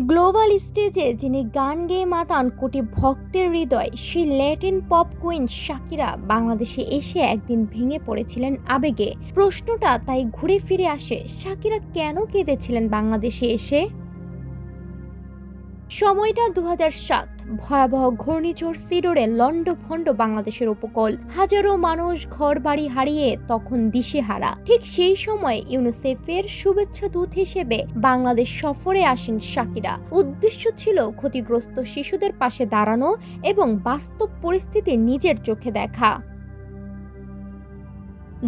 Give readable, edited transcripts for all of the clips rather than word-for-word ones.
Global স্টেজে যিনি গান গেয়ে মাতান কোটি ভক্তের হৃদয়, সেই ল্যাটিন পপ কুইন শাকিরা বাংলাদেশে এসে একদিন ভেঙে পড়েছিলেন আবেগে। প্রশ্নটা তাই ঘুরে ফিরে আসে, শাকিরা কেন কেঁদেছিলেন বাংলাদেশে এসে? সময়টা ২০০৭। ভয়াবহ ঘূর্ণিঝড় সিডোরে লন্ডভন্ড বাংলাদেশের উপকূল। হাজারো মানুষ ঘরবাড়ি হারিয়ে তখন দিশেহারা। ঠিক সেই সময় ইউনিসেফের শুভেচ্ছা দূত হিসেবে বাংলাদেশ সফরে আসেন শাকিরা। উদ্দেশ্য ছিল ক্ষতিগ্রস্ত শিশুদের পাশে দাঁড়ানো এবং বাস্তব পরিস্থিতি নিজের চোখে দেখা।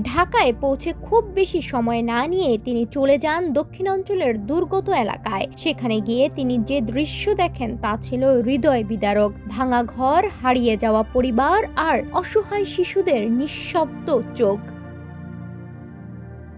ঢাকায় পৌঁছে খুব বেশি সময় না নিয়ে তিনি চলে যান দক্ষিণাঞ্চলের দুর্গত এলাকায়। সেখানে গিয়ে তিনি যে দৃশ্য দেখেন তা ছিল হৃদয় বিদারক। ভাঙা ঘর, হারিয়ে যাওয়া পরিবার আর অসহায় শিশুদের নিঃশব্দ চোখ।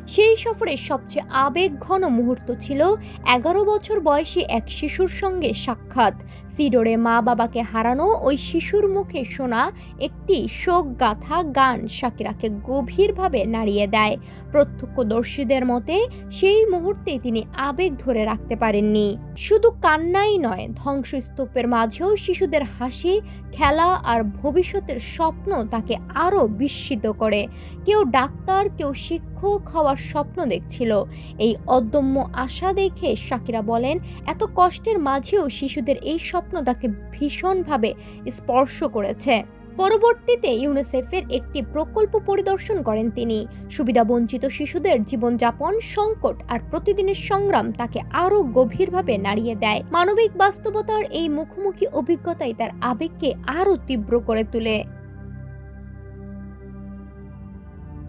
সেই সফরের সবচেয়ে আবেগঘন মুহূর্ত ছিল ১১ বছর বয়সী এক শিশুর সঙ্গে সাক্ষাৎ। সিডোরে মা বাবাকে হারানো ওই শিশুর মুখে শোনা একটি শোকগাথা গান শাকিরাকে গভীরভাবে নাড়িয়ে দেয়। প্রত্যক্ষদর্শীদের মতে সেই মুহূর্তে তিনি আবেগ ধরে রাখতে পারেননি। শুধু কান্নাই নয়, ধ্বংসস্তূপের মাঝেও শিশুদের হাসি, খেলা আর ভবিষ্যতের স্বপ্ন তাকে আরও বিস্মিত করে। কেউ ডাক্তার, কেউ শিক্ষক হওয়ার স্বপ্ন দেখছিল। এই অদম্য আশা দেখে শাকিরা বলেন, এত কষ্টের মাঝেও শিশুদের এই স্বপ্ন তাকে ভীষণভাবে স্পর্শ করেছে। পরবর্তীতে ইউনিসেফের একটি প্রকল্প পরিদর্শন করেন তিনি। সুবিধাবঞ্চিত শিশুদের জীবনযাপন, সংকট আর প্রতিদিনের সংগ্রাম তাকে আরও গভীরভাবে নাড়িয়ে দেয়। মানবিক বাস্তবতার এই মুখোমুখি অভিজ্ঞতাই তার আবেগকে আরও তীব্র করে তোলে।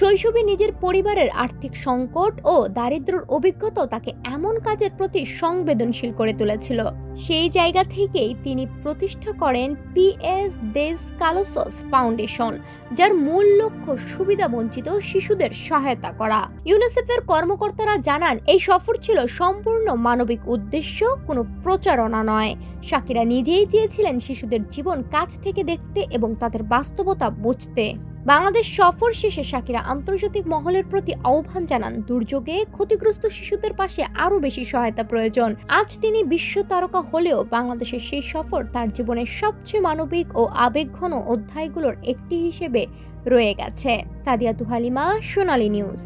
শৈশবে নিজের পরিবারের আর্থিক সংকট ও দারিদ্র্যের অভিজ্ঞতাও তাকে এমন কাজের প্রতি সংবেদনশীল করে তুলেছিল। সেই জায়গা থেকেই তিনি প্রতিষ্ঠা করেন পিএস দেস কালোসস ফাউন্ডেশন, যার মূল লক্ষ্য সুবিধাবঞ্চিত শিশুদের সহায়তা করা। ইউনিসেফের কর্মকর্তারা জানান, এই সফর ছিল সম্পূর্ণ মানবিক উদ্দেশ্য, কোনো প্রচারণা নয়। শাকিরা নিজেই চেয়েছিলেন শিশুদের জীবন কাছ থেকে দেখতে এবং তাদের বাস্তবতা বুঝতে। বাংলাদেশ সফর শেষে শাকিরা আন্তর্জাতিক মহলের প্রতি আহ্বান জানান, দুর্যোগে ক্ষতিগ্রস্ত শিশুদের পাশে আরও বেশি সহায়তা প্রয়োজন। আজ তিনি বিশ্ব তারকা হলেও বাংলাদেশের সেই সফর তার জীবনের সবচেয়ে মানবিক ও আবেগঘন অধ্যায়গুলোর একটি হিসেবে রয়ে গেছে। সাদিয়া তুহালিমা, সোনালী নিউজ।